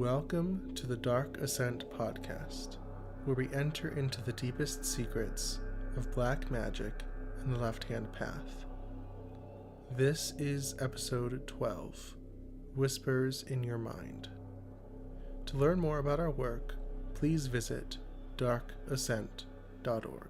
Welcome to the Dark Ascent Podcast, where we enter into the deepest secrets of black magic and the left-hand path. This is episode 12, Whispers in Your Mind. To learn more about our work, please visit darkascent.org.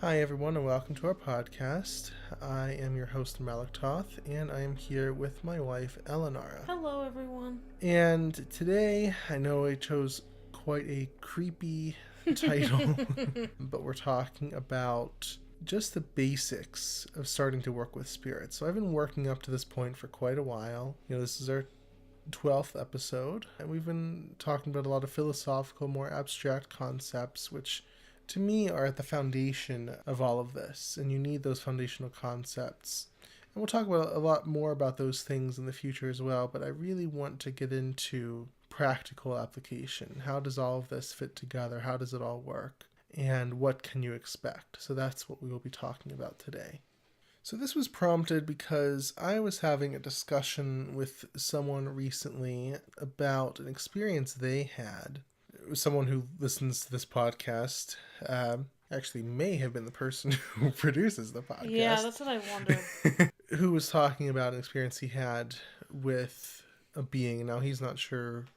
Hi everyone and welcome to our podcast. I am your host Melektoth and I am here with my wife Elinara. Hello everyone. And today, I know I chose quite a creepy title, but we're talking about just the basics of starting to work with spirits. So I've been working up to this point for quite a while. This is our 12th episode, and we've been talking about a lot of philosophical, more abstract concepts, which to me are at the foundation of all of this, and you need those foundational concepts. And we'll talk about a lot more about those things in the future as well, but I really want to get into practical application. How does all of this fit together? How does it all work? And what can you expect? So that's what we will be talking about today. So this was prompted because I was having a discussion with someone recently about an experience they had. Someone who listens to this podcast actually may have been the person who produces the podcast. Yeah, that's what I wondered. Who was talking about an experience he had with a being. Now, he's not sure,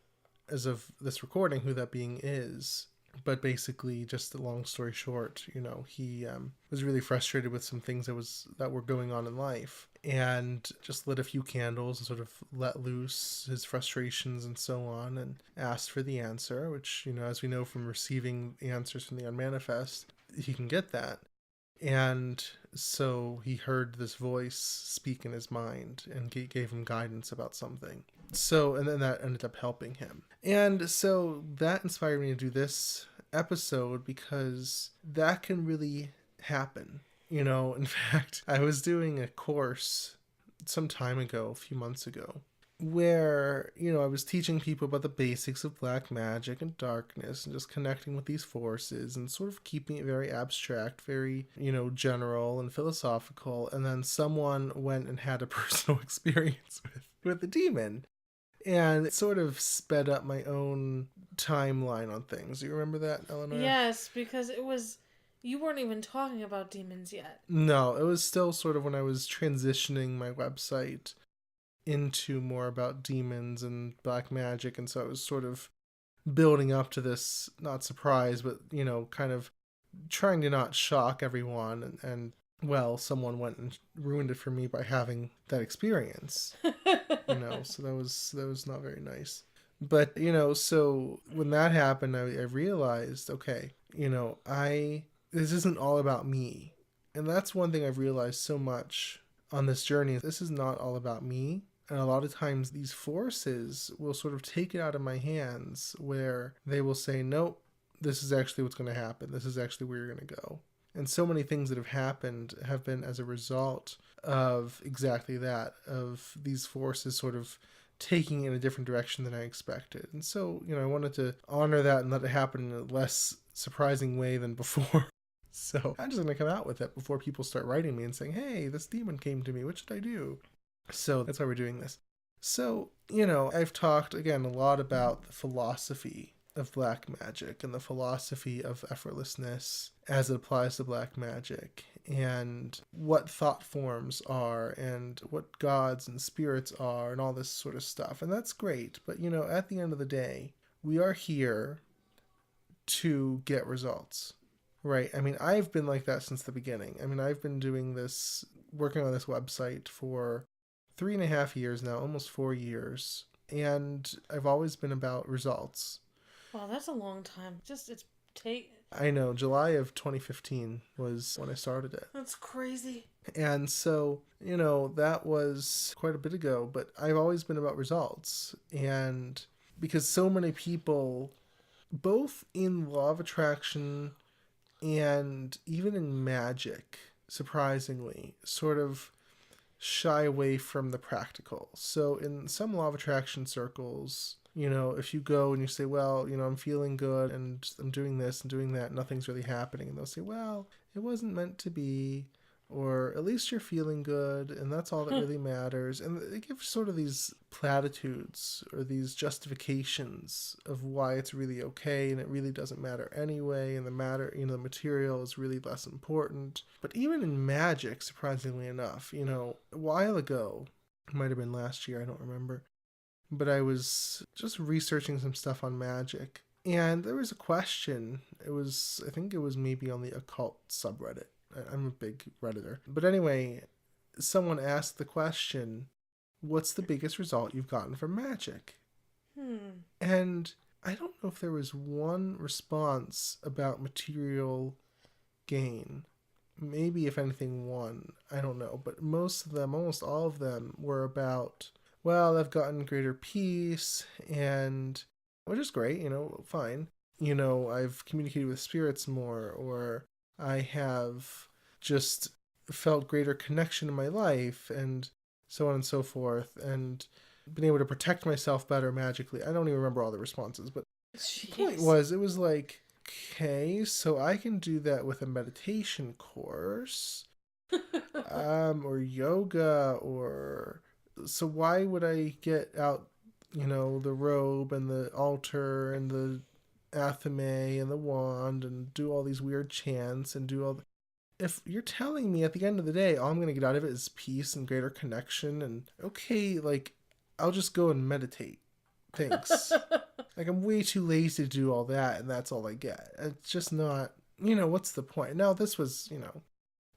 as of this recording, who that being is. But basically, just a long story short, he was really frustrated with some things that were going on in life, and just lit a few candles and sort of let loose his frustrations and so on, and asked for the answer, which, as we know from receiving answers from the unmanifest, he can get that. And so he heard this voice speak in his mind and gave him guidance about something. And then that ended up helping him. And so that inspired me to do this episode because that can really happen. In fact, I was doing a course some time ago, a few months ago, where, I was teaching people about the basics of black magic and darkness and just connecting with these forces and sort of keeping it very abstract, very, general and philosophical. And then someone went and had a personal experience with the demon. And it sort of sped up my own timeline on things. Do you remember that, Eleanor? Yes, because you weren't even talking about demons yet. No, it was still sort of when I was transitioning my website into more about demons and black magic. And so I was sort of building up to this, not surprise, but, kind of trying to not shock everyone. And someone went and ruined it for me by having that experience. So that was not very nice. But, so when that happened, I realized, okay, this isn't all about me. And that's one thing I've realized so much on this journey. This is not all about me. And a lot of times these forces will sort of take it out of my hands where they will say, nope, this is actually what's going to happen. This is actually where you're going to go. And so many things that have happened have been as a result of exactly that, of these forces sort of taking in a different direction than I expected. And so, I wanted to honor that and let it happen in a less surprising way than before. So I'm just going to come out with it before people start writing me and saying, hey, this demon came to me. What should I do? So that's why we're doing this. So, I've talked, again, a lot about the philosophy of black magic and the philosophy of effortlessness as it applies to black magic, and what thought forms are and what gods and spirits are and all this sort of stuff. And that's great. But, at the end of the day, we are here to get results, right? I mean, I've been like that since the beginning. I mean, I've been doing this, working on this website for 3.5 years now, almost 4 years. And I've always been about results. Wow, that's a long time. I know, July of 2015 was when I started it. That's crazy. And so, that was quite a bit ago, but I've always been about results. And because so many people, both in law of attraction and even in magic, surprisingly, sort of shy away from the practical. So in some law of attraction circles, if you go and you say, well, I'm feeling good and I'm doing this and doing that, nothing's really happening. And they'll say, well, it wasn't meant to be, or at least you're feeling good, and that's all that really matters. And they give sort of these platitudes or these justifications of why it's really okay and it really doesn't matter anyway, and the material is really less important. But even in magic, surprisingly enough, a while ago, it might have been last year, I don't remember, but I was just researching some stuff on magic, and there was a question. I think it was maybe on the occult subreddit. I'm a big Redditor. But anyway, someone asked the question, what's the biggest result you've gotten from magic? And I don't know if there was one response about material gain. Maybe, if anything, one. I don't know. But most of them, almost all of them, were about, well, I've gotten greater peace, and which is great, fine. I've communicated with spirits more, or I have just felt greater connection in my life, and so on and so forth, and been able to protect myself better magically. I don't even remember all the responses, but the point was, it was like, okay, so I can do that with a meditation course, or yoga, or so why would I get out, the robe and the altar and the athame and the wand and do all these weird chants and do all the... If you're telling me at the end of the day all I'm going to get out of it is peace and greater connection, and okay, like, I'll just go and meditate. Thanks. Like, I'm way too lazy to do all that, and that's all I get. It's just not, what's the point? Now, this was,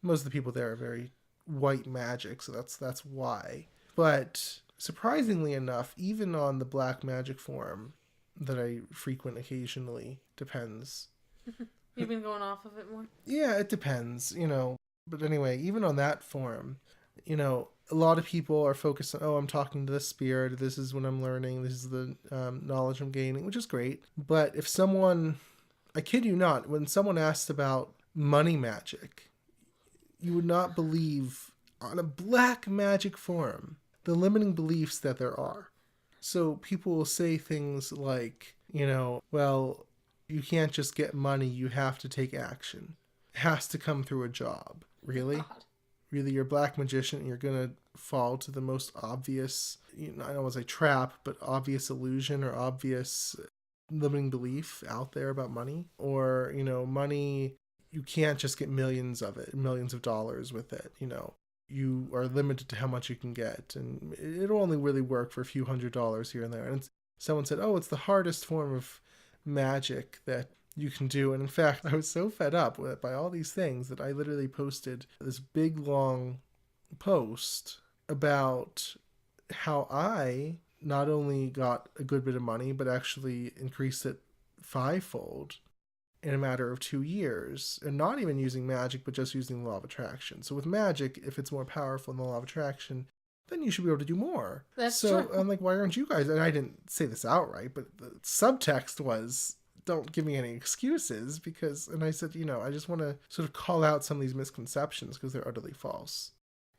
most of the people there are very white magic, so that's why. But surprisingly enough, even on the black magic forum that I frequent occasionally, depends. You've been going off of it more? Yeah, it depends, But anyway, even on that forum, a lot of people are focused on, I'm talking to the spirit, this is what I'm learning, this is the knowledge I'm gaining, which is great. But if someone, I kid you not, when someone asked about money magic, you would not believe, on a black magic forum, the limiting beliefs that there are. So people will say things like, well, you can't just get money, you have to take action. It has to come through a job. Really? God. Really, you're a black magician and you're going to fall to the most obvious, I don't want to say trap, but obvious illusion or obvious limiting belief out there about money? Or, money, you can't just get millions of it, millions of dollars with it, You are limited to how much you can get, and it'll only really work for a few $100s here and there. And someone said, it's the hardest form of magic that you can do. And in fact, I was so fed up by all these things that I literally posted this big long post about how I not only got a good bit of money, but actually increased it 5-fold in a matter of 2 years, and not even using magic, but just using the law of attraction. So with magic, if it's more powerful than the law of attraction, then you should be able to do more. That's true. I'm like, why aren't you guys? And I didn't say this outright, but the subtext was, don't give me any excuses, because, and I said, I just want to sort of call out some of these misconceptions because they're utterly false.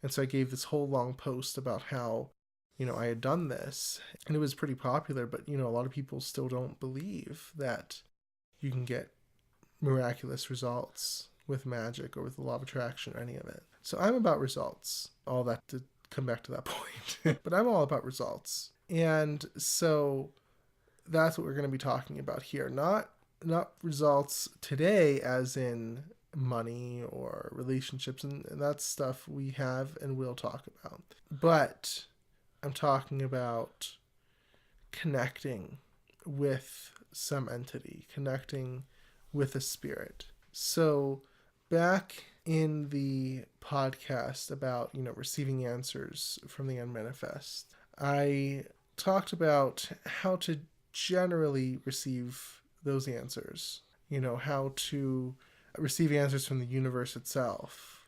And so I gave this whole long post about how, I had done this, and it was pretty popular, but, a lot of people still don't believe that you can get miraculous results with magic or with the law of attraction or any of it. So I'm about results. All that to come back to that point. But I'm all about results. And so that's what we're going to be talking about here. Not results today as in money or relationships, and that's stuff we have and will talk about. But I'm talking about connecting with some entity, connecting with a spirit. So back in the podcast about, receiving answers from the unmanifest, I talked about how to generally receive those answers, how to receive answers from the universe itself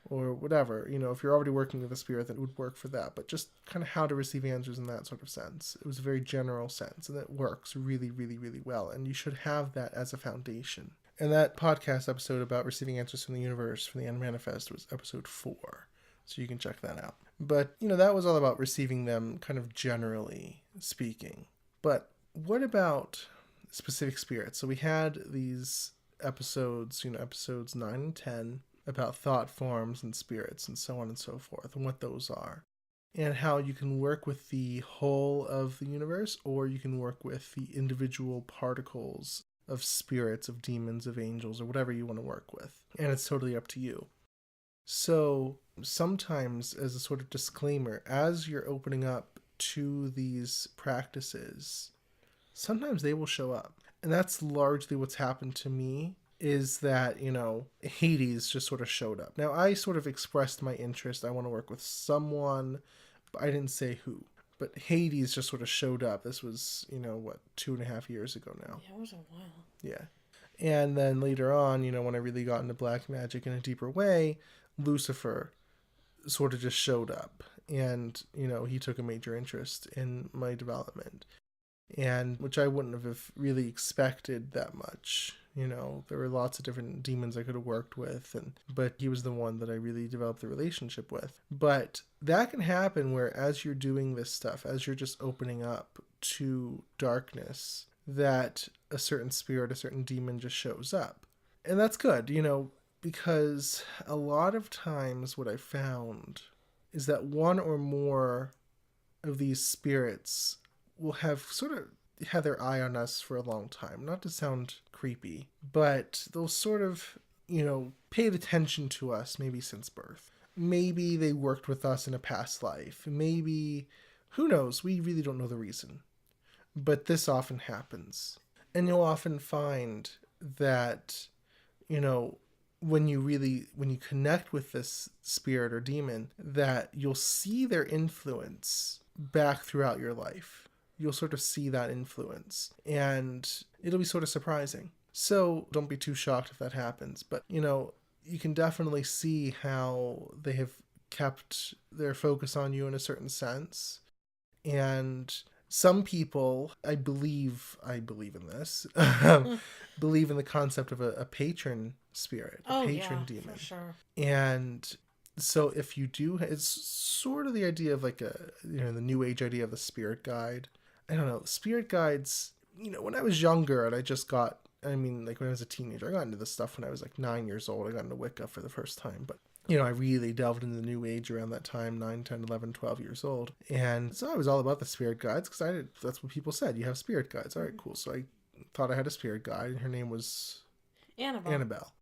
or whatever. If you're already working with a spirit, that would work for that, but just kind of how to receive answers in that sort of sense. It was a very general sense, and it works really, really, really well, and you should have that as a foundation. And that podcast episode about receiving answers from the universe, from the unmanifest, was episode 4, so you can check that out. But, that was all about receiving them kind of generally speaking. But what about specific spirits? So we had these episodes, episodes 9 and 10, about thought forms and spirits and so on and so forth, and what those are, and how you can work with the whole of the universe, or you can work with the individual particles of spirits, of demons, of angels, or whatever you want to work with. And it's totally up to you. So sometimes, as a sort of disclaimer, as you're opening up to these practices, sometimes they will show up. And that's largely what's happened to me, is that, Hades just sort of showed up. Now, I sort of expressed my interest. I want to work with someone, but I didn't say who. But Hades just sort of showed up. This was, 2.5 years ago now. Yeah, it was a while. Yeah. And then later on, when I really got into black magic in a deeper way, Lucifer sort of just showed up. And, he took a major interest in my development. And which I wouldn't have really expected that much. There were lots of different demons I could have worked with, but he was the one that I really developed the relationship with. But that can happen where, as you're doing this stuff, as you're just opening up to darkness, that a certain spirit, a certain demon just shows up. And that's good, because a lot of times what I found is that one or more of these spirits will have sort of had their eye on us for a long time. Not to sound creepy, but they'll sort of, paid attention to us maybe since birth. Maybe they worked with us in a past life. Maybe, who knows? We really don't know the reason. But this often happens. And you'll often find that, when you connect with this spirit or demon, that you'll see their influence back throughout your life. You'll sort of see that influence, and it'll be sort of surprising. So don't be too shocked if that happens. But, you can definitely see how they have kept their focus on you in a certain sense. And some people, I believe in this, believe in the concept of a patron spirit, a patron demon. For sure. And so if you do, it's sort of the idea of like the new age idea of the spirit guide. I don't know, spirit guides, when I was younger and when I was a teenager, I got into this stuff when I was like 9 years old. I got into Wicca for the first time, but I really delved into the new age around that time, 9, 10, 11, 12 years old. And so I was all about the spirit guides because that's what people said. You have spirit guides. All right, cool. So I thought I had a spirit guide, and her name was Annabelle.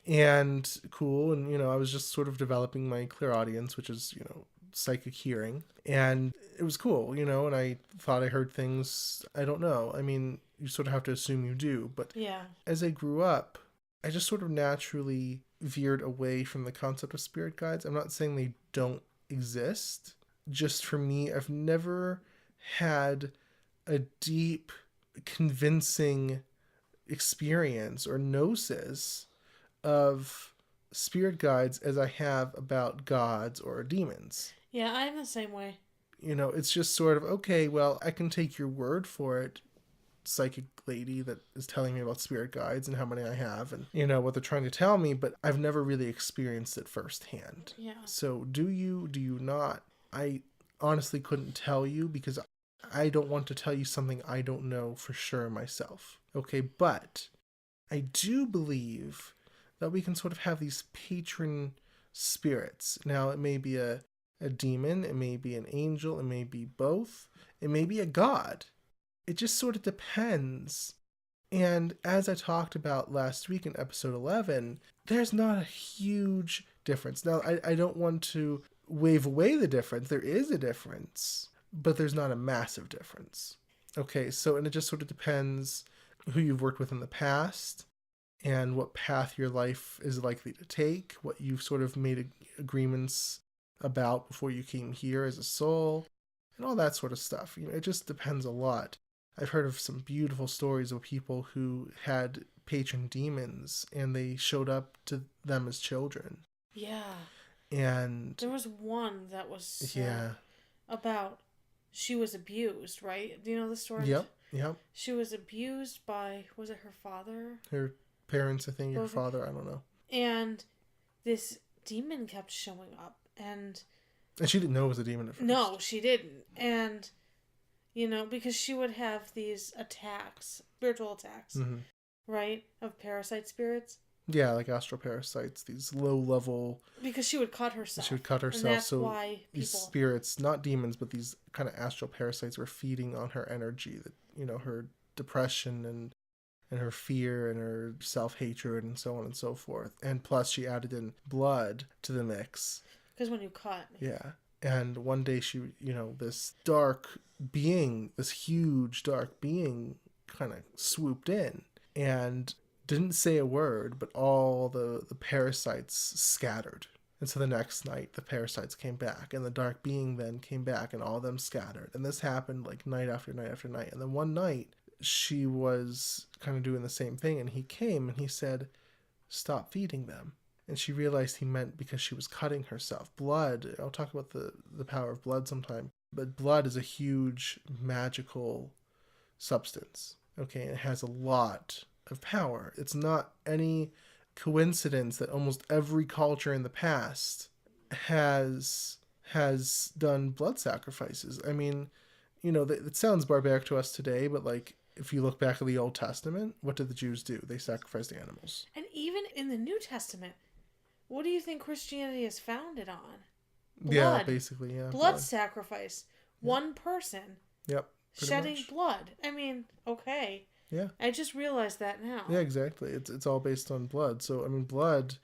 And cool. And, I was just sort of developing my clairaudience, which is, psychic hearing. And it was cool, and I thought I heard things I don't know. I mean, you sort of have to assume you do. But as I grew up, I just sort of naturally veered away from the concept of spirit guides. I'm not saying they don't exist. Just for me, I've never had a deep, convincing experience or gnosis of spirit guides as I have about gods or demons. Yeah, I'm the same way. It's just sort of, okay, well, I can take your word for it, psychic lady that is telling me about spirit guides and how many I have and, what they're trying to tell me, but I've never really experienced it firsthand. Yeah. So do you not? I honestly couldn't tell you because I don't want to tell you something I don't know for sure myself. Okay, but I do believe that we can sort of have these patron spirits. Now, it may be a demon, it may be an angel, it may be both, it may be a god. It just sort of depends. And as I talked about last week in episode 11, there's not a huge difference. Now, I don't want to wave away the difference. There is a difference, but there's not a massive difference. Okay, so, and it just sort of depends who you've worked with in the past and what path your life is likely to take, what you've sort of made agreements about before you came here as a soul, and all that sort of stuff. It just depends a lot. I've heard of some beautiful stories of people who had patron demons and they showed up to them as children. Yeah. And there was one that was about she was abused, right? Do you know the story? Yep. She was abused by, was it her father? Her parents, I think, her father, I don't know. And this demon kept showing up and she didn't know it was a demon at first. No, she didn't. And because she would have these attacks, spiritual attacks, right, of parasite spirits. Yeah, like astral parasites, these low level. Because she would cut herself. She would cut herself. And that's so why people... these spirits, not demons, but these kind of astral parasites were feeding on her energy, that, her depression and her fear and her self-hatred and so on and so forth. And plus she added in blood to the mix. Because when you cut. Yeah. And one day she, this dark being, this huge dark being kind of swooped in and didn't say a word, but all the parasites scattered. And so the next night, the parasites came back, and the dark being then came back, and all of them scattered. And this happened like night after night after night. And then one night, she was kind of doing the same thing, and he came and he said, "Stop feeding them." And she realized he meant because she was cutting herself. Blood, I'll talk about the power of blood sometime, but blood is a huge magical substance. Okay, it has a lot of power. It's not any coincidence that almost every culture in the past has done blood sacrifices. I mean, it sounds barbaric to us today, but like if you look back at the Old Testament, what did the Jews do? They sacrificed animals. And even in the New Testament, what do you think Christianity is founded on? Blood. Yeah, basically, yeah. Blood sacrifice. Yep. One person. Yep. Shedding blood. I mean, okay. Yeah. I just realized that now. Yeah, exactly. It's all based on blood. So, I mean, blood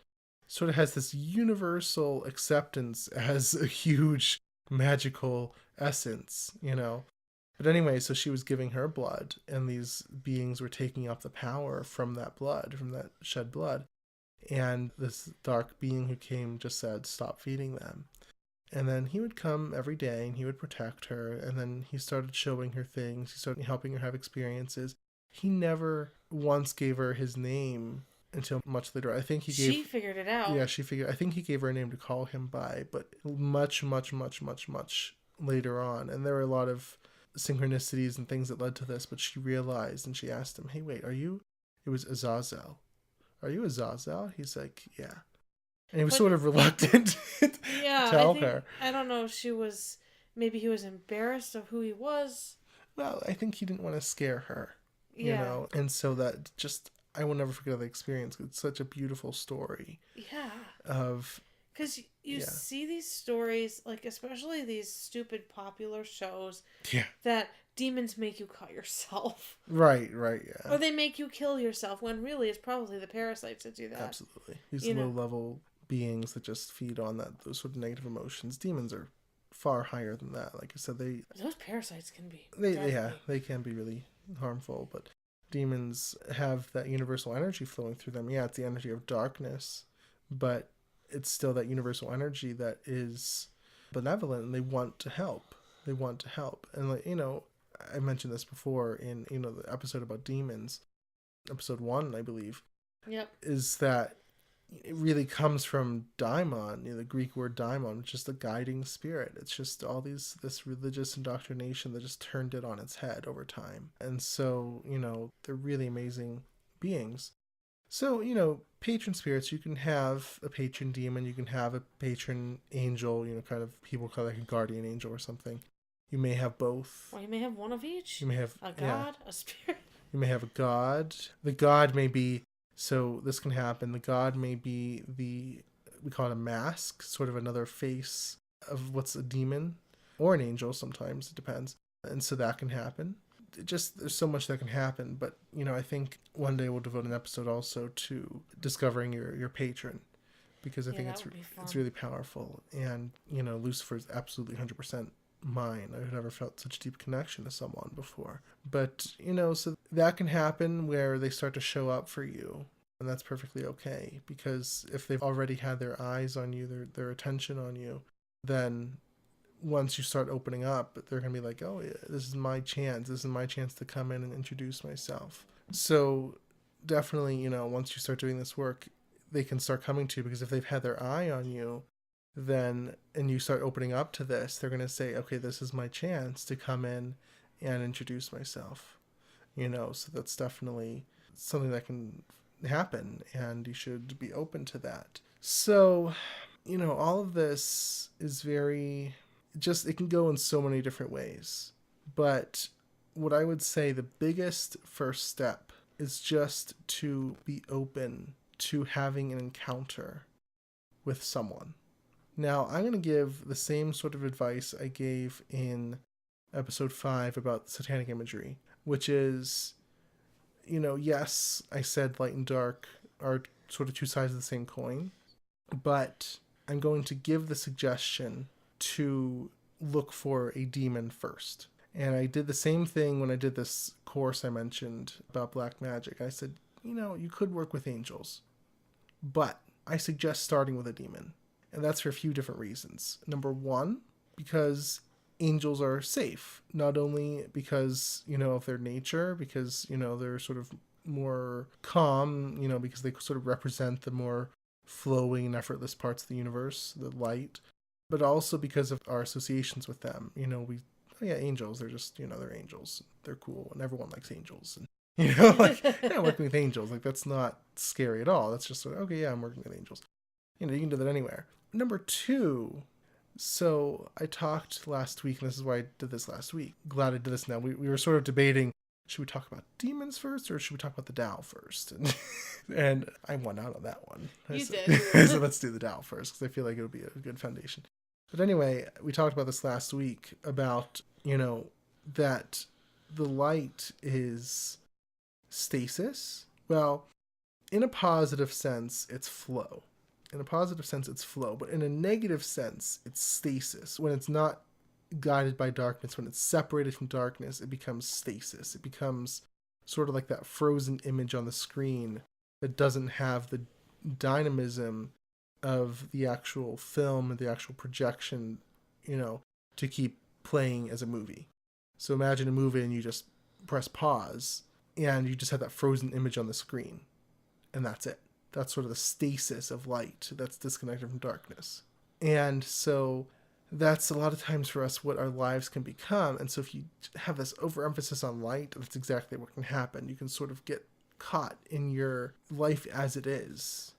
sort of has this universal acceptance as a huge magical essence, But anyway, so she was giving her blood, and these beings were taking up the power from that blood, from that shed blood. And this dark being who came just said, "Stop feeding them." And then he would come every day and he would protect her. And then he started showing her things. He started helping her have experiences. He never once gave her his name until much later. I think she figured it out. Yeah, I think he gave her a name to call him by, but much, much, much, much, much later on. And there were a lot of synchronicities and things that led to this, but she realized and she asked him, "Hey, wait, it was Azazel. Are you Azazel?" He's like, "Yeah." And he was sort of reluctant to tell her. I don't know if maybe he was embarrassed of who he was. Well, I think he didn't want to scare her, And so that I will never forget the experience. It's such a beautiful story. Yeah. Because you Yeah. see these stories, like especially these stupid popular shows. Yeah. That demons make you cut yourself. Right, yeah. Or they make you kill yourself, when really it's probably the parasites that do that. Absolutely. These low-level beings that just feed on those sort of negative emotions. Demons are far higher than that. Like I said, those parasites can be they can be really harmful, but demons have that universal energy flowing through them. Yeah, it's the energy of darkness, but it's still that universal energy that is benevolent, and they want to help. And I mentioned this before in the episode about demons, episode 1, I believe. Yep. Is that it really comes from daimon, the Greek word daimon, which is the guiding spirit. It's just all this religious indoctrination that just turned it on its head over time. And so, they're really amazing beings. So, patron spirits, you can have a patron demon, you can have a patron angel, kind of people call it like a guardian angel or something. You may have both. Or you may have one of each. You may have a god, a spirit. You may have a god. The god may be... So this can happen. The god may be we call it a mask, sort of another face of what's a demon or an angel sometimes, it depends. And so that can happen. There's so much that can happen, but I think one day we'll devote an episode also to discovering your patron, because I think it's really powerful. And Lucifer is absolutely 100% mine. I've never felt such a deep connection to someone before. But, so that can happen where they start to show up for you. And that's perfectly okay, because if they've already had their eyes on you, their attention on you, then once you start opening up, they're going to be like, "Oh, yeah, this is my chance. This is my chance to come in and introduce myself." So definitely, once you start doing this work, they can start coming to you, because if they've had their eye on you, then, and you start opening up to this, they're going to say, "Okay, this is my chance to come in and introduce myself." So that's definitely something that can happen, and you should be open to that. So, all of this is it can go in so many different ways. But what I would say the biggest first step is just to be open to having an encounter with someone. Now, I'm going to give the same sort of advice I gave in episode 5 about satanic imagery, which is, yes, I said light and dark are sort of two sides of the same coin, but I'm going to give the suggestion to look for a demon first. And I did the same thing when I did this course I mentioned about black magic. I said, you could work with angels, but I suggest starting with a demon. And that's for a few different reasons. Number one, because angels are safe. Not only because, of their nature, because, they're sort of more calm, because they sort of represent the more flowing and effortless parts of the universe, the light, but also because of our associations with them. Angels, they're just, they're angels. They're cool, and everyone likes angels. And, working with angels, that's not scary at all. That's just, okay, yeah, I'm working with angels. You can do that anywhere. Number two, so I talked last week, and this is why I did this last week. Glad I did this now. We were sort of debating, should we talk about demons first, or should we talk about the Tao first? And I won out on that one. You did. So let's do the Tao first, because I feel like it would be a good foundation. But anyway, we talked about this last week, about, that the light is stasis. Well, in a positive sense, it's flow. In a positive sense, it's flow. But in a negative sense, it's stasis. When it's not guided by darkness, when it's separated from darkness, it becomes stasis. It becomes sort of like that frozen image on the screen that doesn't have the dynamism of the actual film or the actual projection, to keep playing as a movie. So imagine a movie and you just press pause and you just have that frozen image on the screen, and that's it. That's sort of the stasis of light that's disconnected from darkness. And so that's a lot of times for us what our lives can become. And so if you have this overemphasis on light, that's exactly what can happen. You can sort of get caught in your life as it is,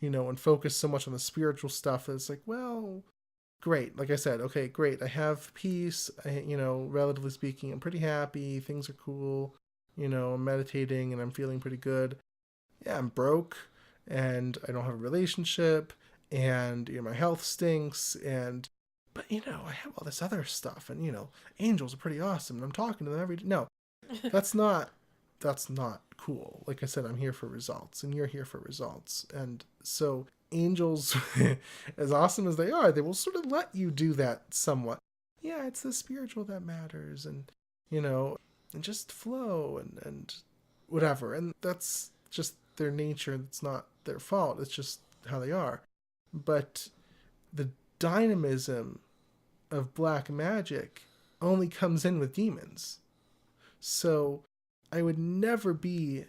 and focus so much on the spiritual stuff that it's like, well, great. Like I said, okay, great. I have peace. Relatively speaking, I'm pretty happy. Things are cool. I'm meditating and I'm feeling pretty good. Yeah, I'm broke and I don't have a relationship and my health stinks, but I have all this other stuff, and angels are pretty awesome and I'm talking to them every day. No, that's not cool. Like I said, I'm here for results and you're here for results. And so angels, as awesome as they are, they will sort of let you do that somewhat. Yeah, it's the spiritual that matters, and and just flow and whatever. And that's just their nature. It's not their fault. It's just how they are. But the dynamism of black magic only comes in with demons. So I would never be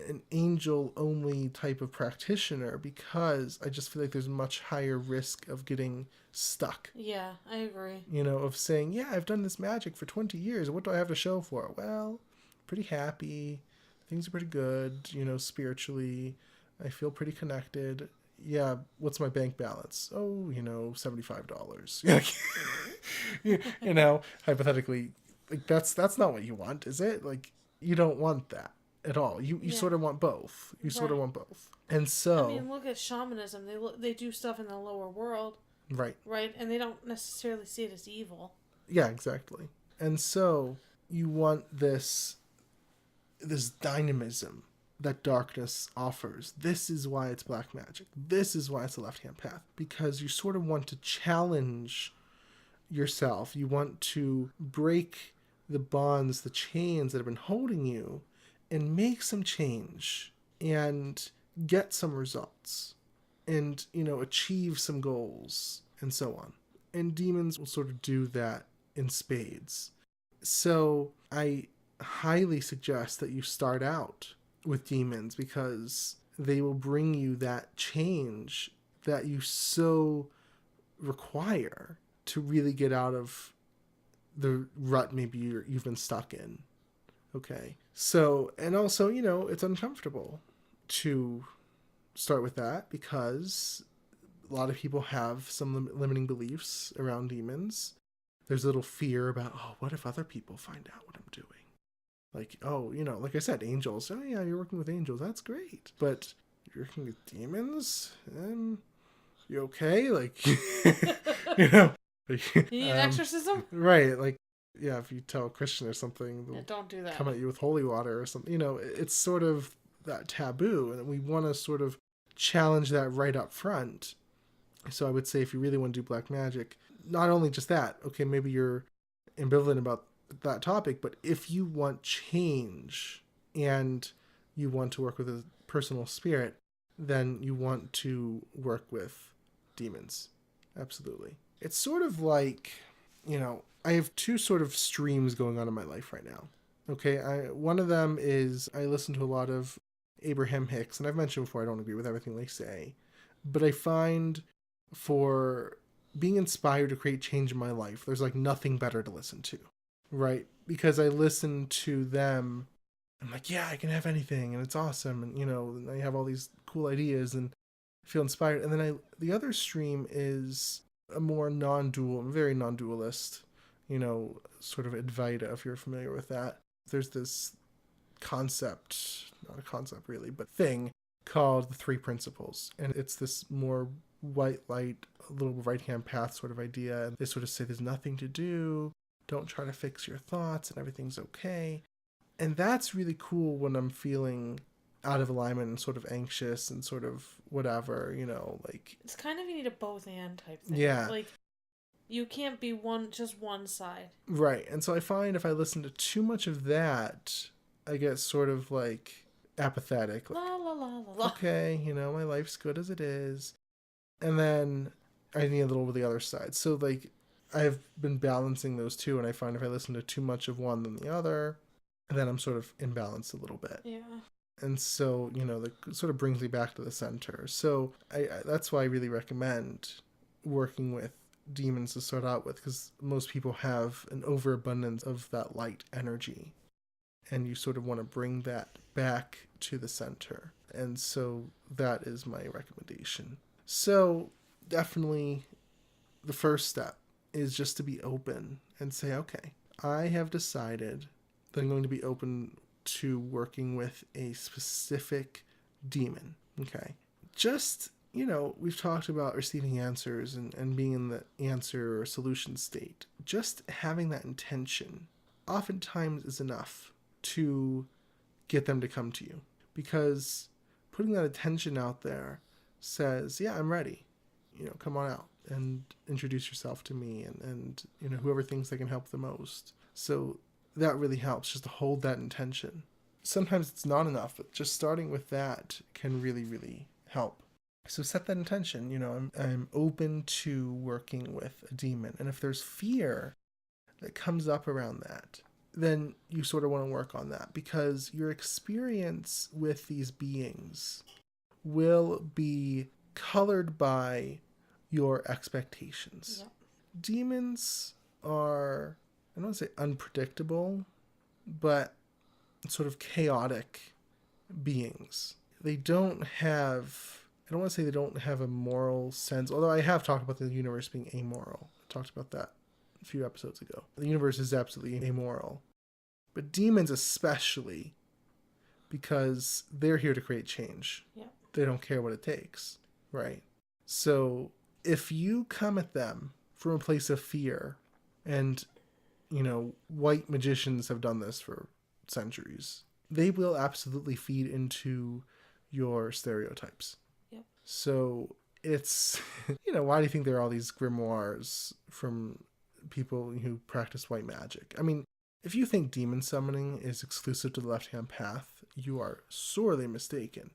an angel-only type of practitioner, because I just feel like there's much higher risk of getting stuck. Yeah, I agree. Of saying, yeah, I've done this magic for 20 years. What do I have to show for it? Well, pretty happy. Things are pretty good, spiritually. I feel pretty connected. Yeah, what's my bank balance? Oh, $75. Hypothetically, that's not what you want, is it? You don't want that at all. You sort of want both. You sort of want both. And so, look at shamanism. They do stuff in the lower world. Right. Right, and they don't necessarily see it as evil. Yeah, exactly. And so you want this dynamism that darkness offers. This is why it's black magic. This is why it's a left-hand path, because you sort of want to challenge yourself. You want to break the bonds, the chains that have been holding you, and make some change and get some results and, achieve some goals and so on. And demons will sort of do that in spades. So I highly suggest that you start out with demons, because they will bring you that change that you so require to really get out of the rut maybe you've been stuck in. Okay. So, and also, it's uncomfortable to start with that, because a lot of people have some limiting beliefs around demons. There's a little fear about, what if other people find out what I'm doing? Like I said, angels. Oh yeah, you're working with angels. That's great. But working with demons? You okay? Like, you know, you need an exorcism? Right. Like, yeah, if you tell a Christian or something, they'll don't do that. Come at you with holy water or something. You know, it's sort of that taboo, and we want to sort of challenge that right up front. So I would say if you really want to do black magic, not only just that, okay, maybe you're ambivalent about that topic, but if you want change and you want to work with a personal spirit, then you want to work with demons. Absolutely. It's sort of like, you know, I have two sort of streams going on in my life right now. Okay, one of them is I listen to a lot of Abraham Hicks, and I've mentioned before I don't agree with everything they say, but I find for being inspired to create change in my life, there's like nothing better to listen to, right? Because I listen to them, I'm like, yeah, I can have anything, and it's awesome, and you know, I have all these cool ideas and feel inspired. And then the other stream is a more very non-dualist, you know, sort of Advaita, if you're familiar with that. There's this concept, not a concept really, but thing called the three principles. And it's this more white light, little right-hand path sort of idea. And they sort of say there's nothing to do, don't try to fix your thoughts, and everything's okay. And that's really cool when I'm feeling out of alignment and sort of anxious and sort of whatever, you know, like... It's kind of, you need a both and type thing. Yeah. Like, you can't be just one side. Right. And so I find if I listen to too much of that, I get sort of like apathetic. Like, la la la la la. Okay, you know, my life's good as it is. And then I need a little of the other side. So like I've been balancing those two, and I find if I listen to too much of one than the other, then I'm sort of imbalanced a little bit. Yeah. And so, you know, that sort of brings me back to the center. So I that's why I really recommend working with demons to start out with, because most people have an overabundance of that light energy, and you sort of want to bring that back to the center. And so that is my recommendation. So definitely the first step is just to be open and say, okay, I have decided that I'm going to be open to working with a specific demon. Okay. Just, you know, we've talked about receiving answers and being in the answer or solution state. Just having that intention oftentimes is enough to get them to come to you, because putting that attention out there says, yeah, I'm ready. You know, come on out and introduce yourself to me and you know, whoever thinks they can help the most. So that really helps, just to hold that intention. Sometimes it's not enough, but just starting with that can really, really help. So set that intention. You know, I'm open to working with a demon. And if there's fear that comes up around that, then you sort of want to work on that, because your experience with these beings will be colored by your expectations. Yeah. Demons are, I don't want to say unpredictable, but sort of chaotic beings. They don't have, I don't want to say they don't have a moral sense, although I have talked about the universe being amoral. I talked about that a few episodes ago. The universe is absolutely amoral. But demons especially, because they're here to create change. Yeah. They don't care what it takes, right? So if you come at them from a place of fear, and, you know, white magicians have done this for centuries, they will absolutely feed into your stereotypes. Yep. So it's, you know, why do you think there are all these grimoires from people who practice white magic? I mean, if you think demon summoning is exclusive to the left-hand path, you are sorely mistaken.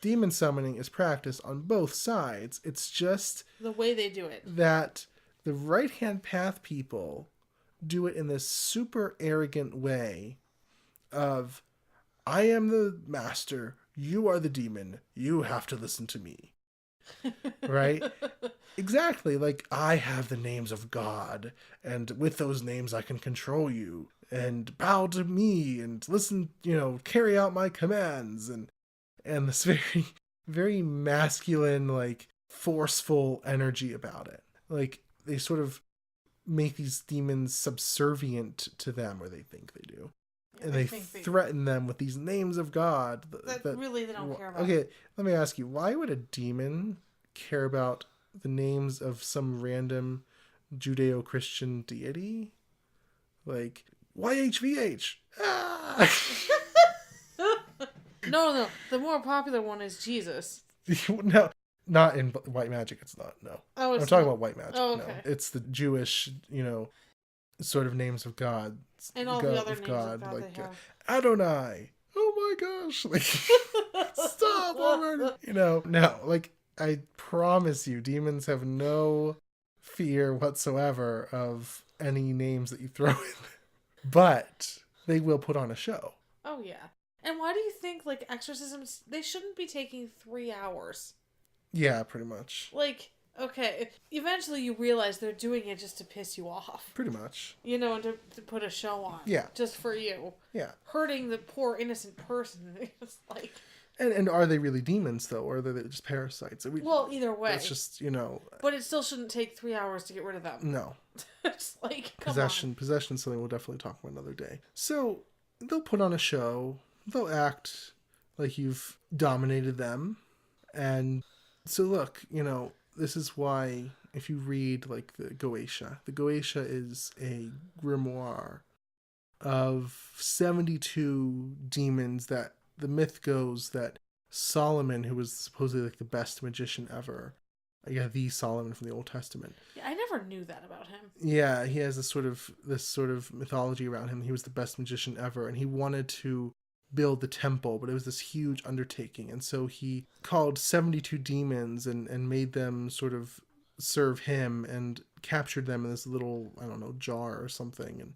Demon summoning is practiced on both sides. It's just the way they do it, that the right-hand path people do it in this super arrogant way of, I am the master, you are the demon, you have to listen to me. Right? Exactly. Like, I have the names of God, and with those names I can control you, and bow to me, and listen, you know, carry out my commands, and this very, very masculine, like, forceful energy about it. Like, they sort of make these demons subservient to them, or they think they do. And they threaten them with these names of God. That really they don't care about. Okay, let me ask you, why would a demon care about the names of some random Judeo-Christian deity? Like, YHVH! Ah! No. The more popular one is Jesus. No, not in white magic, it's not, no. Oh, I'm talking about white magic, oh, okay. no. It's the Jewish, sort of names of God. And all the other names of God like they have. Adonai. Oh my gosh. Like, stop already. No, like, I promise you, demons have no fear whatsoever of any names that you throw in there. But they will put on a show. Oh, yeah. And why do you think, like, exorcisms, they shouldn't be taking 3 hours? Yeah, pretty much. Like, okay, eventually you realize they're doing it just to piss you off. Pretty much. And to put a show on. Yeah. Just for you. Yeah. Hurting the poor innocent person. It's like... And are they really demons, though? Or are they just parasites? Well, either way. It's just, But it still shouldn't take 3 hours to get rid of them. No. It's like, come Possession on. is something we'll definitely talk about another day. So, they'll put on a show. They'll act like you've dominated them. And so, look, this is why, if you read, like, the Goetia is a grimoire of 72 demons that the myth goes that Solomon, who was supposedly, like, the best magician ever, the Solomon from the Old Testament. Yeah, I never knew that about him. Yeah, he has this sort of mythology around him. He was the best magician ever, and he wanted to build the temple, but it was this huge undertaking. And so he called 72 demons and made them sort of serve him and captured them in this little, I don't know, jar or something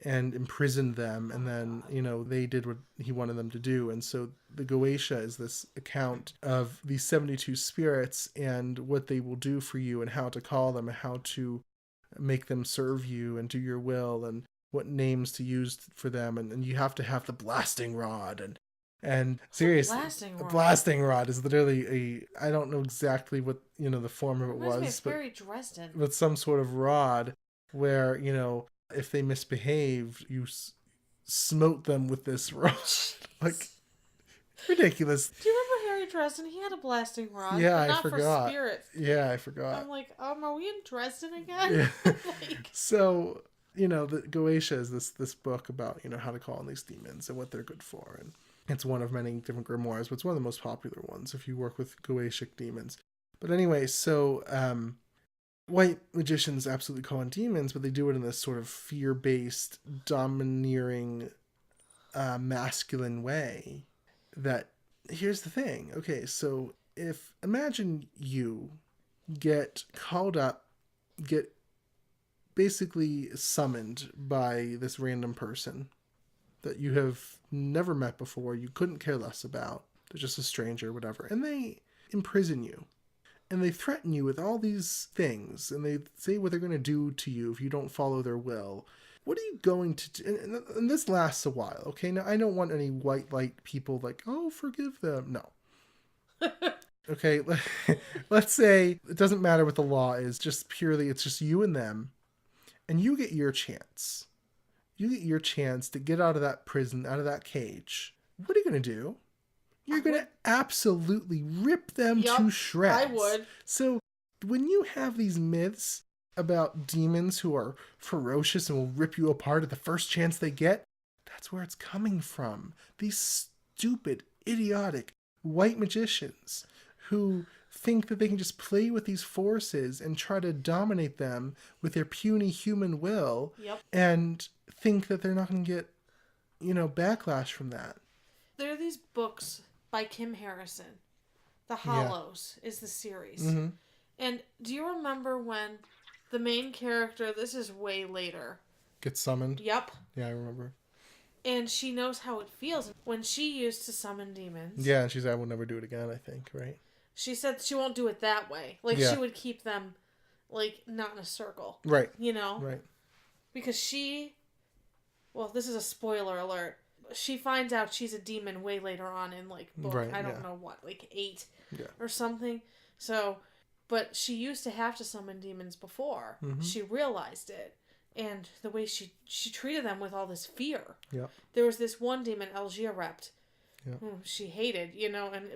and imprisoned them. And then, they did what he wanted them to do. And so the Goetia is this account of these 72 spirits and what they will do for you and how to call them and how to make them serve you and do your will and what names to use for them, and you have to have the blasting rod and seriously, the blasting rod is literally I don't know exactly what the form of it was, it's very Dresden, but some sort of rod where if they misbehaved, you smote them with this rod. Like, ridiculous. Do you remember Harry Dresden? He had a blasting rod. Yeah, but not I forgot. For spirits. Yeah, I forgot. I'm like, are we in Dresden again? Yeah. So. The Goetia is this book about, how to call on these demons and what they're good for. And it's one of many different grimoires, but it's one of the most popular ones if you work with Goetic demons. But anyway, so white magicians absolutely call on demons, but they do it in this sort of fear-based, domineering, masculine way. That, here's the thing. Okay, so imagine you get called up, get basically summoned by this random person that you have never met before, you couldn't care less about, they're just a stranger, whatever, and they imprison you. And they threaten you with all these things, and they say what they're going to do to you if you don't follow their will. What are you going to do? And this lasts a while, okay? Now, I don't want any white light people like, oh, forgive them. No. Okay, let's say it doesn't matter what the law is, it's just you and them. And you get your chance. You get your chance to get out of that prison, out of that cage. What are you going to do? You're going to absolutely rip them to shreds. I would. So when you have these myths about demons who are ferocious and will rip you apart at the first chance they get, that's where it's coming from. These stupid, idiotic white magicians who think that they can just play with these forces and try to dominate them with their puny human will and think that they're not going to get, backlash from that. There are these books by Kim Harrison. The Hollows is the series. Mm-hmm. And do you remember when the main character, this is way later, gets summoned? Yep. Yeah, I remember. And she knows how it feels when she used to summon demons. Yeah, and she said, I will never do it again, I think, right? She said she won't do it that way. Like, she would keep them, like, not in a circle. Right. Right. Because this is a spoiler alert. She finds out she's a demon way later on in, like, book, I don't know what, like 8 or something. So, but she used to have to summon demons before. Mm-hmm. She realized it. and the way she treated them with all this fear. Yep. There was this one demon, Elgirept, Yep. whom she hated,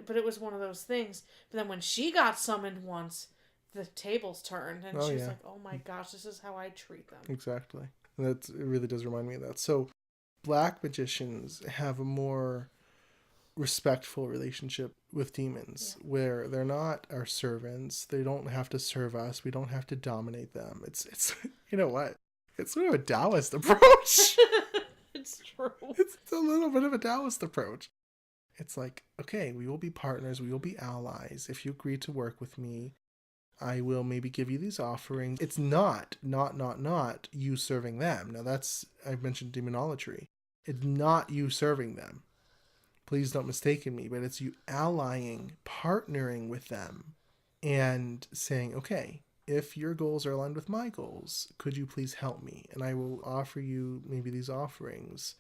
but it was one of those things. But then when she got summoned once, the tables turned, and she was like, "Oh my gosh, this is how I treat them." Exactly. It really does remind me of that. So, black magicians have a more respectful relationship with demons, where they're not our servants. They don't have to serve us. We don't have to dominate them. It's you know what? It's sort of a Taoist approach. It's true. It's a little bit of a Taoist approach. It's like, okay, we will be partners. We will be allies. If you agree to work with me, I will maybe give you these offerings. It's not you serving them. Now I've mentioned demonolatry. It's not you serving them. Please don't mistake me, but it's you allying, partnering with them, and saying, okay, if your goals are aligned with my goals, could you please help me? And I will offer you maybe these offerings.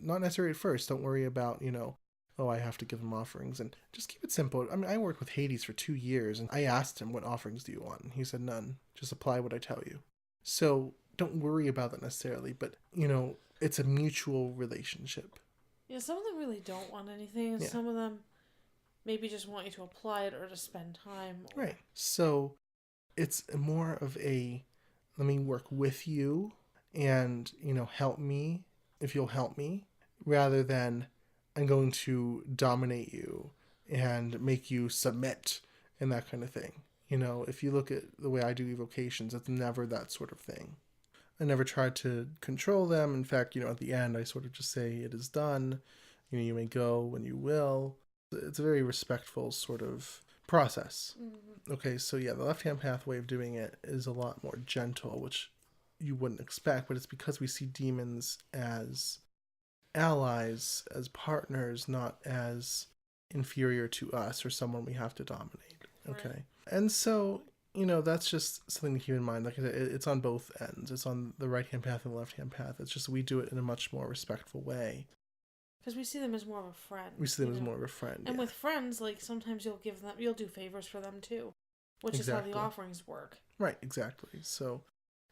Not necessarily at first. Don't worry about, I have to give them offerings. And just keep it simple. I mean, I worked with Hades for 2 years, and I asked him, what offerings do you want? And he said, none. Just apply what I tell you. So don't worry about that necessarily, but, it's a mutual relationship. Yeah, some of them really don't want anything, and some of them maybe just want you to apply it or to spend time. Right. So it's more of a, let me work with you and, help me if you'll help me, rather than I'm going to dominate you and make you submit and that kind of thing. If you look at the way I do evocations, it's never that sort of thing. I never tried to control them. In fact, at the end, I sort of just say, it is done. You may go when you will. It's a very respectful sort of process. Mm-hmm. Okay, so the left-hand path way of doing it is a lot more gentle, which you wouldn't expect, but it's because we see demons as allies, as partners, not as inferior to us or someone we have to dominate. Okay. Right. And so, that's just something to keep in mind. Like I said, it's on both ends. It's on the right-hand path and the left-hand path. It's just we do it in a much more respectful way. Because we see them as more of a friend. We see them as more of a friend. And with friends, like, sometimes you'll do favors for them too. Which is how the offerings work. Right, exactly. So,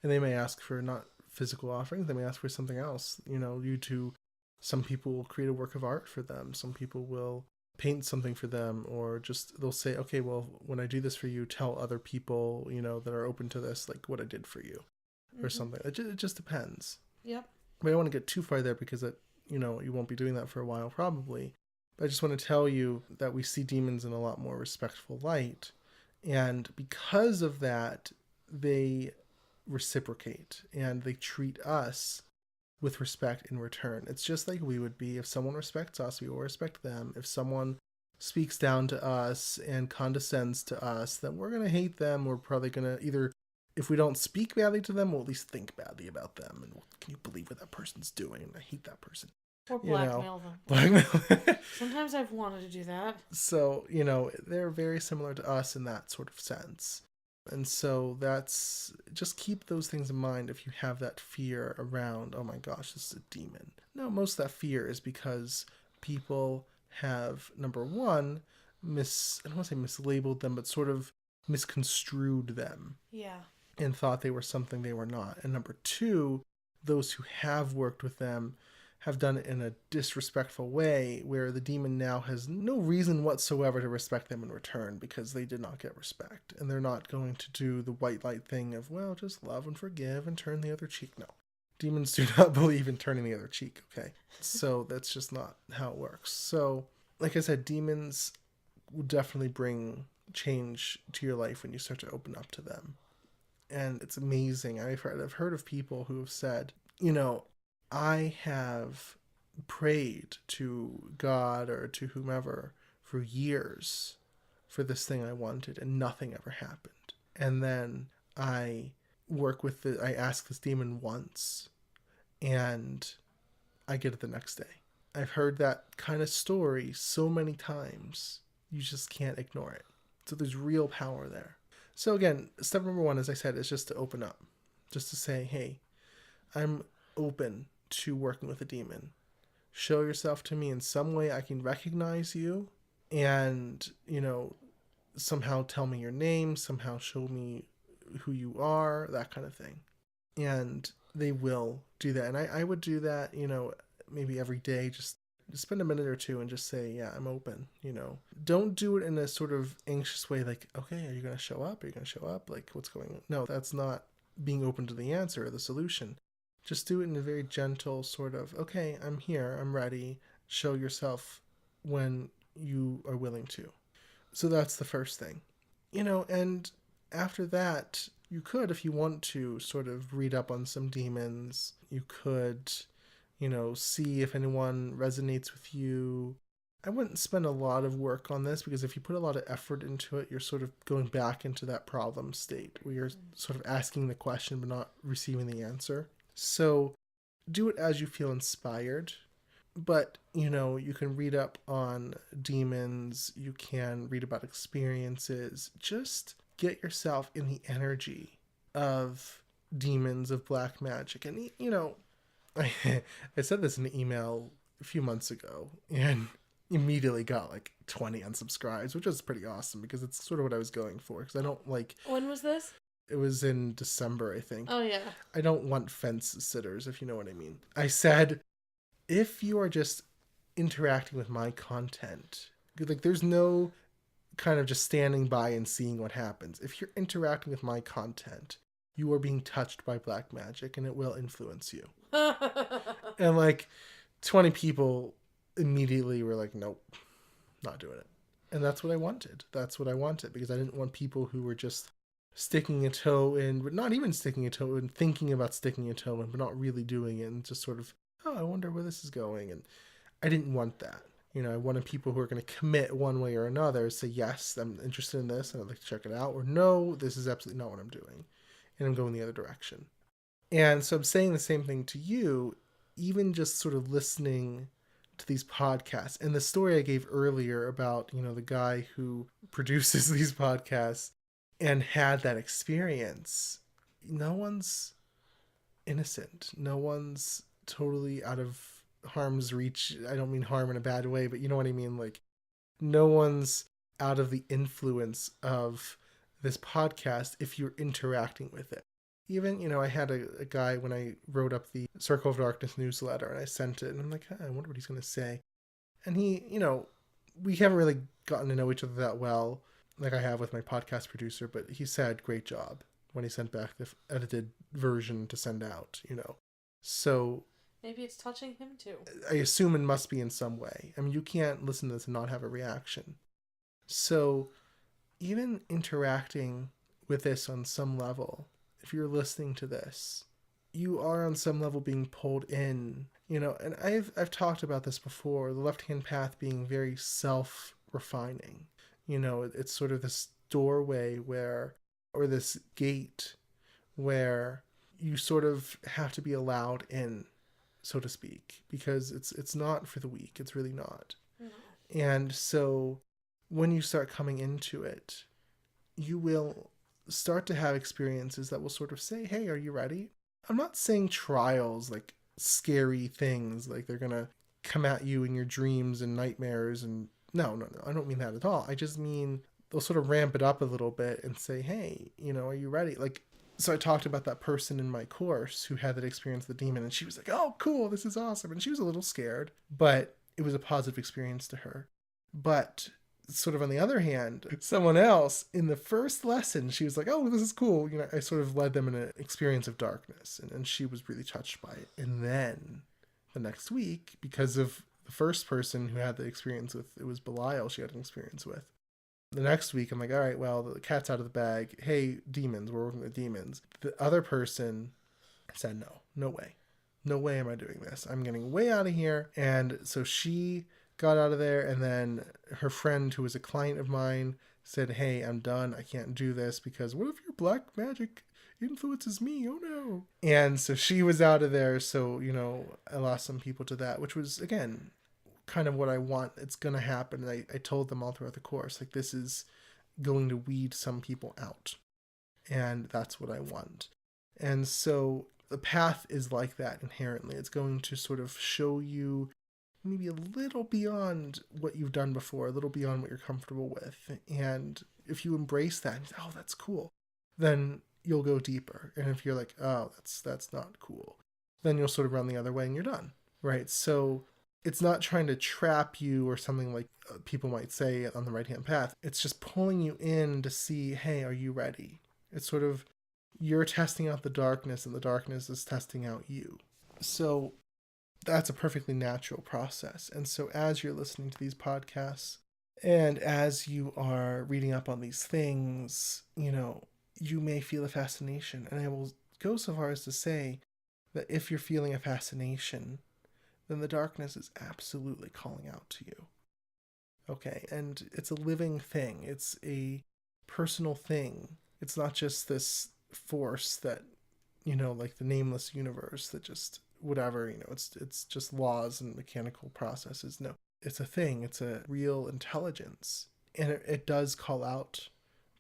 and they may ask for not physical offerings. They may ask for something else. Some people will create a work of art for them. Some people will paint something for them, or just they'll say, okay, well, when I do this for you, tell other people, that are open to this, like what I did for you, or something. It just depends. Yep. But I don't want to get too far there because you won't be doing that for a while probably. But I just want to tell you that we see demons in a lot more respectful light. And because of that, they reciprocate and they treat us with respect in return. It's just like we would be. If someone respects us, we will respect them. If someone speaks down to us and condescends to us, then we're going to hate them. We're probably going to either, if we don't speak badly to them, we'll at least think badly about them. And can you believe what that person's doing? And I hate that person. Or blackmail them. Blackmail. Sometimes I've wanted to do that. So, they're very similar to us in that sort of sense. And so just keep those things in mind if you have that fear around, oh my gosh, this is a demon. No, most of that fear is because people have, number one, I don't want to say mislabeled them, but sort of misconstrued them. Yeah. And thought they were something they were not. And number two, those who have worked with them have done it in a disrespectful way where the demon now has no reason whatsoever to respect them in return because they did not get respect. And they're not going to do the white light thing of, well, just love and forgive and turn the other cheek. No. Demons do not believe in turning the other cheek, okay? So that's just not how it works. So, like I said, demons will definitely bring change to your life when you start to open up to them. And it's amazing. I've heard of people who have said, I have prayed to God or to whomever for years for this thing I wanted and nothing ever happened. And then I ask this demon once and I get it the next day. I've heard that kind of story so many times, you just can't ignore it. So there's real power there. So again, step number one, as I said, is just to open up. Just to say, hey, I'm open to working with a demon. Show yourself to me in some way I can recognize you and, somehow tell me your name, somehow show me who you are, that kind of thing. And they will do that. And I would do that, maybe every day, just spend a minute or two and just say, yeah, I'm open, Don't do it in a sort of anxious way, like, okay, are you going to show up? Are you going to show up? Like, what's going on? No, that's not being open to the answer or the solution. Just do it in a very gentle sort of, okay, I'm here, I'm ready. Show yourself when you are willing to. So that's the first thing. And after that, you could, if you want to, sort of read up on some demons. You could, see if anyone resonates with you. I wouldn't spend a lot of work on this, because if you put a lot of effort into it, you're sort of going back into that problem state where you're sort of asking the question but not receiving the answer. So do it as you feel inspired. But, you can read up on demons. You can read about experiences. Just get yourself in the energy of demons, of black magic. And, I said this in an email a few months ago and immediately got like 20 unsubscribes, which was pretty awesome because it's sort of what I was going for. Because I don't like... When was this? It was in December, I think. Oh, yeah. I don't want fence sitters, if you know what I mean. I said, if you are just interacting with my content, like there's no kind of just standing by and seeing what happens. If you're interacting with my content, you are being touched by black magic and it will influence you. And like 20 people immediately were like, nope, not doing it. And that's what I wanted. Because I didn't want people who were just sticking a toe in, but not even sticking a toe in, thinking about sticking a toe in, but not really doing it, and just sort of, oh, I wonder where this is going. And I didn't want that. I wanted people who are going to commit one way or another, say, yes, I'm interested in this and I'd like to check it out, or no, this is absolutely not what I'm doing, and I'm going the other direction. And so I'm saying the same thing to you, even just sort of listening to these podcasts. And the story I gave earlier about, the guy who produces these podcasts and had that experience, no one's innocent. No one's totally out of harm's reach. I don't mean harm in a bad way, but you know what I mean? Like, no one's out of the influence of this podcast if you're interacting with it. Even, I had a guy when I wrote up the Circle of Darkness newsletter and I sent it and I'm like, I wonder what he's going to say. And he, we haven't really gotten to know each other that well, like I have with my podcast producer, but he said, great job, when he sent back the edited version to send out, So maybe it's touching him too. I assume it must be in some way. I mean, you can't listen to this and not have a reaction. So even interacting with this on some level, if you're listening to this, you are on some level being pulled in, and I've talked about this before, the left-hand path being very self-refining. It's sort of this doorway or this gate where you sort of have to be allowed in, so to speak, because it's not for the weak. It's really not. No. And so when you start coming into it, you will start to have experiences that will sort of say, hey, are you ready? I'm not saying trials, like scary things, like they're going to come at you in your dreams and nightmares. And no, I don't mean that at all. I just mean they'll sort of ramp it up a little bit and say, hey, are you ready? Like, so I talked about that person in my course who had that experience with the demon, and she was like, oh, cool, this is awesome. And she was a little scared, but it was a positive experience to her. But sort of on the other hand, someone else in the first lesson, she was like, oh, this is cool. I sort of led them in an experience of darkness, and she was really touched by it. And then the next week, because of the first person who had the experience with, it was Belial she had an experience with. The next week, I'm like, all right, well, the cat's out of the bag. Hey, demons, we're working with demons. The other person said, no way. No way am I doing this. I'm getting way out of here. And so she got out of there, and then her friend, who was a client of mine, said, hey, I'm done. I can't do this because what if your black magic influences me? Oh, no. And so she was out of there. So, I lost some people to that, which was, again, kind of what I want. It's going to happen. And I told them all throughout the course, like, this is going to weed some people out. And that's what I want. And so the path is like that inherently. It's going to sort of show you maybe a little beyond what you've done before, a little beyond what you're comfortable with. And if you embrace that, oh, that's cool, then you'll go deeper. And if you're like, oh, that's not cool, then you'll sort of run the other way and you're done, right? So it's not trying to trap you or something like people might say on the right-hand path. It's just pulling you in to see, hey, are you ready? It's sort of, you're testing out the darkness and the darkness is testing out you. So that's a perfectly natural process. And so as you're listening to these podcasts and as you are reading up on these things, you may feel a fascination. And I will go so far as to say that if you're feeling a fascination, then the darkness is absolutely calling out to you. Okay, and it's a living thing. It's a personal thing. It's not just this force that, like the nameless universe that just whatever, it's just laws and mechanical processes. No, it's a thing. It's a real intelligence. And it does call out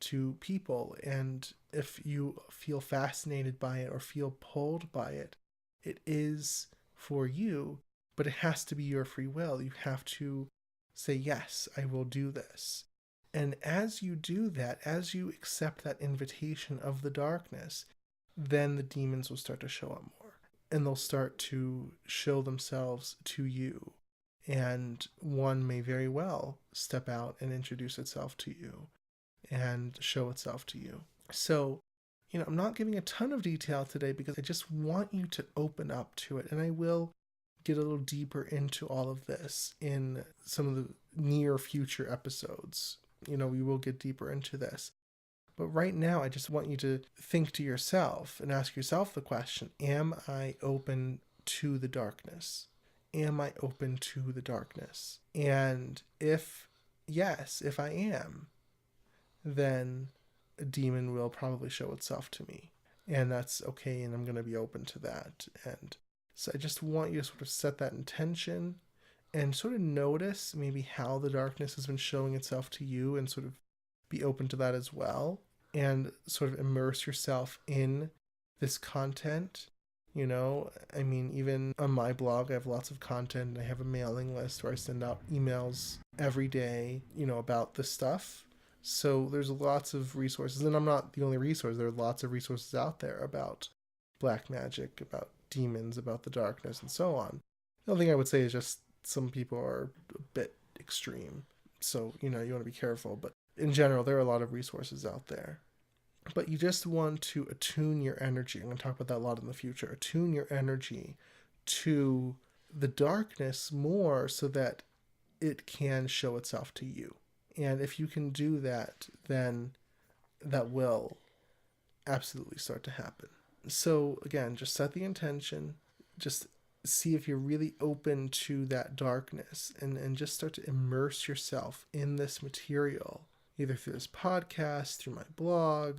to people. And if you feel fascinated by it or feel pulled by it, it is for you, but it has to be your free will. You have to say, yes, I will do this. And as you do that, as you accept that invitation of the darkness, then the demons will start to show up more. And they'll start to show themselves to you. And one may very well step out and introduce itself to you and show itself to you. So, I'm not giving a ton of detail today because I just want you to open up to it. And I will get a little deeper into all of this in some of the near future episodes. We will get deeper into this. But right now, I just want you to think to yourself and ask yourself the question, am I open to the darkness? Am I open to the darkness? And if yes, if I am, then a demon will probably show itself to me. And that's okay, and I'm going to be open to that. And so I just want you to sort of set that intention and sort of notice maybe how the darkness has been showing itself to you and sort of be open to that as well. And sort of immerse yourself in this content. Even on my blog, I have lots of content, and I have a mailing list where I send out emails every day, about this stuff. So there's lots of resources, and I'm not the only resource. There are lots of resources out there about black magic, about demons, about the darkness, and so on. The only thing I would say is just some people are a bit extreme. So, you want to be careful. But in general, there are a lot of resources out there. But you just want to attune your energy. I'm going to talk about that a lot in the future. Attune your energy to the darkness more so that it can show itself to you. And if you can do that, then that will absolutely start to happen. So again, just set the intention. Just see if you're really open to that darkness and just start to immerse yourself in this material, either through this podcast, through my blog,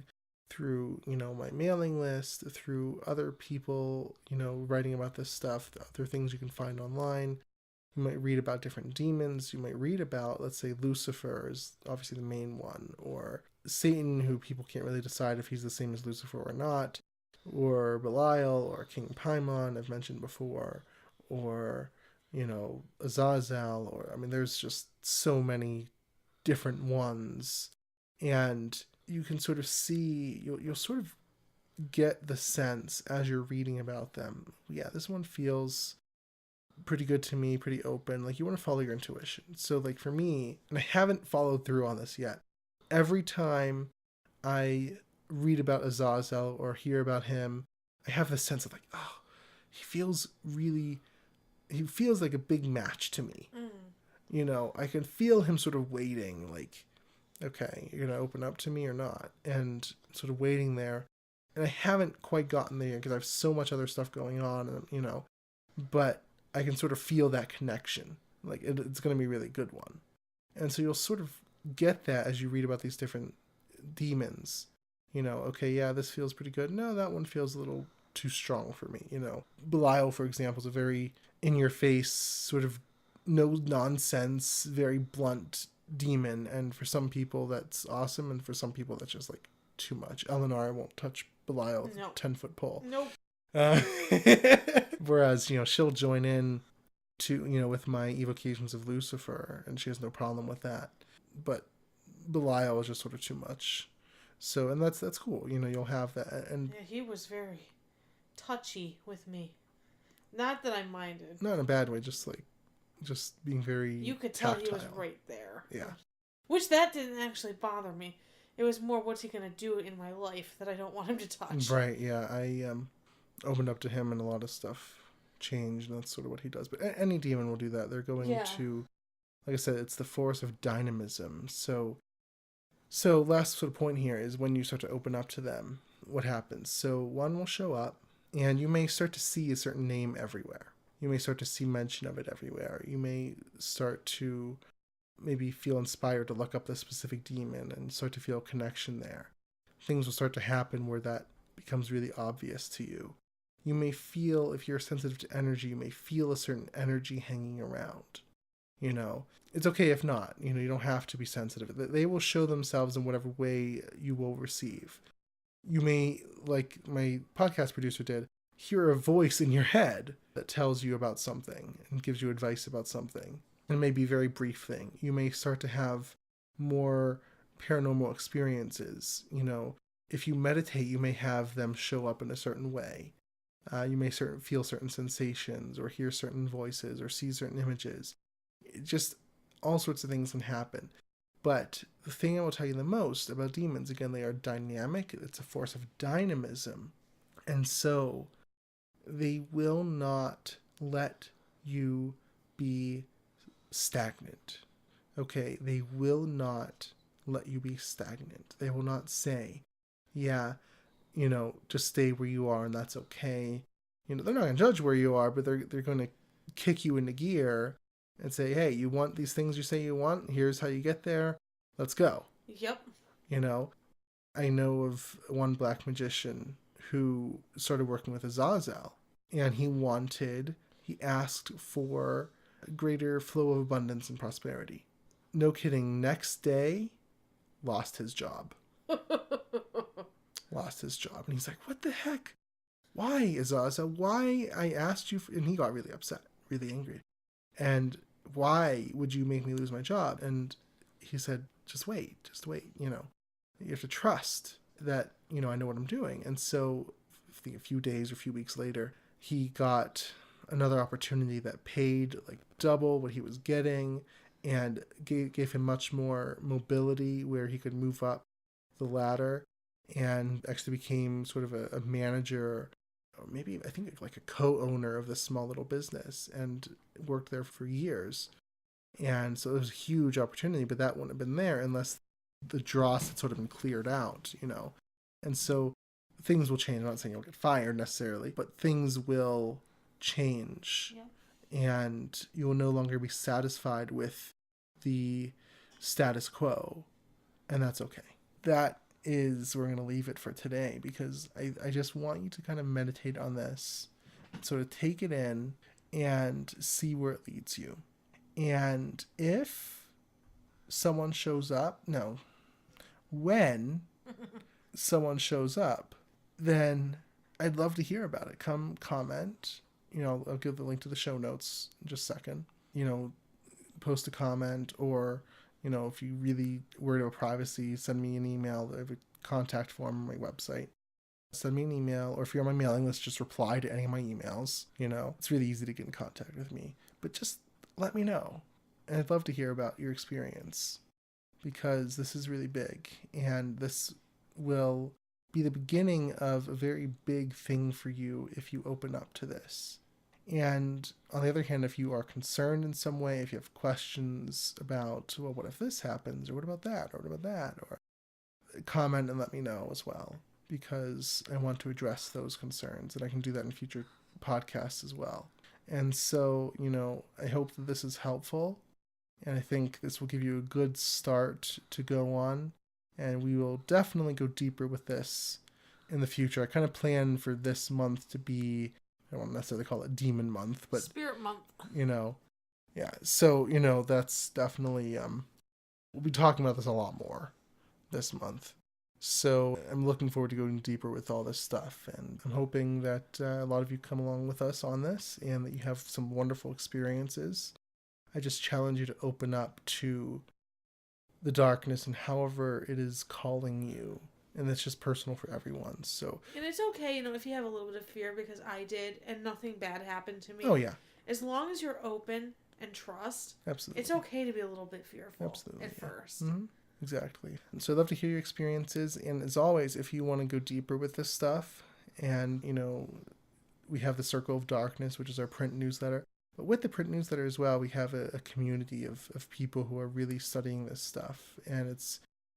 through, my mailing list, through other people, writing about this stuff, the other things you can find online. You might read about different demons. You might read about, let's say, Lucifer is obviously the main one, or Satan, who people can't really decide if he's the same as Lucifer or not, or Belial, or King Paimon, I've mentioned before, or, Azazel, or, there's just so many different ones. And you can sort of see, you'll sort of get the sense as you're reading about them. Yeah, this one feels pretty good to me, pretty open. Like, you want to follow your intuition. So, like, for me, and I haven't followed through on this yet, every time I read about Azazel or hear about him, I have this sense of like, oh, he feels like a big match to me. I can feel him sort of waiting, like, okay, you're going to open up to me or not? And sort of waiting there. And I haven't quite gotten there because I have so much other stuff going on, and, but I can sort of feel that connection. Like, it's going to be a really good one. And so you'll sort of get that as you read about these different demons. Okay, yeah, this feels pretty good. No, that one feels a little too strong for me. Belial, for example, is a very in-your-face, sort of no-nonsense, very blunt demon, and for some people that's awesome, and for some people that's just like too much. Elinara won't touch Belial with a 10-foot pole. Nope. Whereas, she'll join in to, with my evocations of Lucifer, and she has no problem with that. But Belial is just sort of too much. So, and that's cool. You'll have that. And yeah, he was very touchy with me. Not that I minded. not in a bad way, just being very You could tactile. tell he was right there. Yeah. Which that didn't actually bother me. It was more, what's he going to do in my life that I don't want him to touch. Right, yeah. I opened up to him and a lot of stuff changed, and that's sort of what he does. But any demon will do that. They're going to, like I said, it's the force of dynamism. So last sort of point here is when you start to open up to them, what happens? So one will show up, and you may start to see a certain name everywhere. You may start to see mention of it everywhere. You may start to maybe feel inspired to look up this specific demon and start to feel a connection there. Things will start to happen where that becomes really obvious to you. You may feel, if you're sensitive to energy, you may feel a certain energy hanging around. It's okay if not. You don't have to be sensitive. They will show themselves in whatever way you will receive. You may, like my podcast producer did, hear a voice in your head that tells you about something and gives you advice about something. It may be a very brief thing. You may start to have more paranormal experiences. If you meditate, you may have them show up in a certain way. You may feel certain sensations or hear certain voices or see certain images. Just all sorts of things can happen. But the thing I will tell you the most about demons, again, they are dynamic. It's a force of dynamism. And so they will not let you be stagnant. Okay, they will not let you be stagnant. They will not say, yeah, just stay where you are and that's okay. They're not going to judge where you are, but they're going to kick you into gear and say, hey, you want these things you say you want? Here's how you get there. Let's go. Yep. I know of one black magician who started working with Azazel, and he asked for a greater flow of abundance and prosperity. No kidding, next day, lost his job. Lost his job. And he's like, what the heck? Why, Azazel? Why? I asked you and he got really upset, really angry. And why would you make me lose my job? And he said, just wait. You have to trust that, I know what I'm doing. And so I think a few days or a few weeks later, he got another opportunity that paid like double what he was getting and gave him much more mobility where he could move up the ladder and actually became sort of a manager, or maybe I think like a co-owner of this small little business, and worked there for years. And so it was a huge opportunity, but that wouldn't have been there unless the dross had sort of been cleared out, And so things will change. I'm not saying you'll get fired necessarily, but things will change. Yeah. And you will no longer be satisfied with the status quo. And that's okay. That is, we're going to leave it for today, because I just want you to kind of meditate on this, sort of take it in and see where it leads you. And if someone shows up, when someone shows up, then I'd love to hear about it. Come comment. I'll give the link to the show notes in just a second. Post a comment, or, if you really worried about privacy, send me an email. I have a contact form on my website. Send me an email, or if you're on my mailing list, just reply to any of my emails. It's really easy to get in contact with me. But just let me know. And I'd love to hear about your experience, because this is really big, and this will be the beginning of a very big thing for you if you open up to this. And on the other hand, if you are concerned in some way, if you have questions about, well, what if this happens, or what about that, or what about that, or comment and let me know as well, because I want to address those concerns, and I can do that in future podcasts as well. And so, I hope that this is helpful, and I think this will give you a good start to go on, and we will definitely go deeper with this in the future. I kind of plan for this month to be, I don't want to necessarily call it Demon Month, but Spirit Month. Yeah. So, that's definitely, we'll be talking about this a lot more this month. So I'm looking forward to going deeper with all this stuff, and I'm hoping that a lot of you come along with us on this, and that you have some wonderful experiences. I just challenge you to open up to the darkness and however it is calling you. And it's just personal for everyone. So, and it's okay, if you have a little bit of fear, because I did, and nothing bad happened to me. Oh, yeah. As long as you're open and trust, absolutely, it's okay to be a little bit fearful absolutely, at first. Mm-hmm. Exactly. And so I'd love to hear your experiences. And as always, if you want to go deeper with this stuff, and, we have the Circle of Darkness, which is our print newsletter. But with the print newsletter as well, we have a community of people who are really studying this stuff. And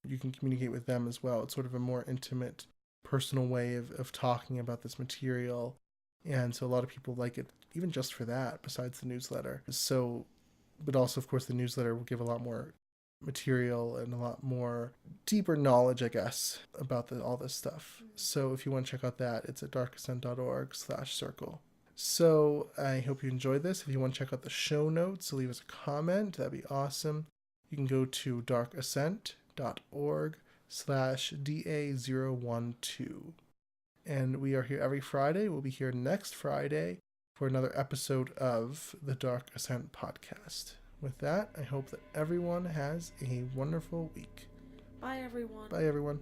you can communicate with them as well. It's sort of a more intimate, personal way of talking about this material. And so a lot of people like it, even just for that, besides the newsletter. So, but also, of course, the newsletter will give a lot more material and a lot more deeper knowledge, I guess, about all this stuff. So if you want to check out that, it's at darkascent.org/circle. So I hope you enjoyed this. If you want to check out the show notes, leave us a comment. That'd be awesome. You can go to darkascent.org/DA012. And we are here every Friday. We'll be here next Friday for another episode of the Dark Ascent Podcast. With that, I hope that everyone has a wonderful week. Bye, everyone. Bye, everyone.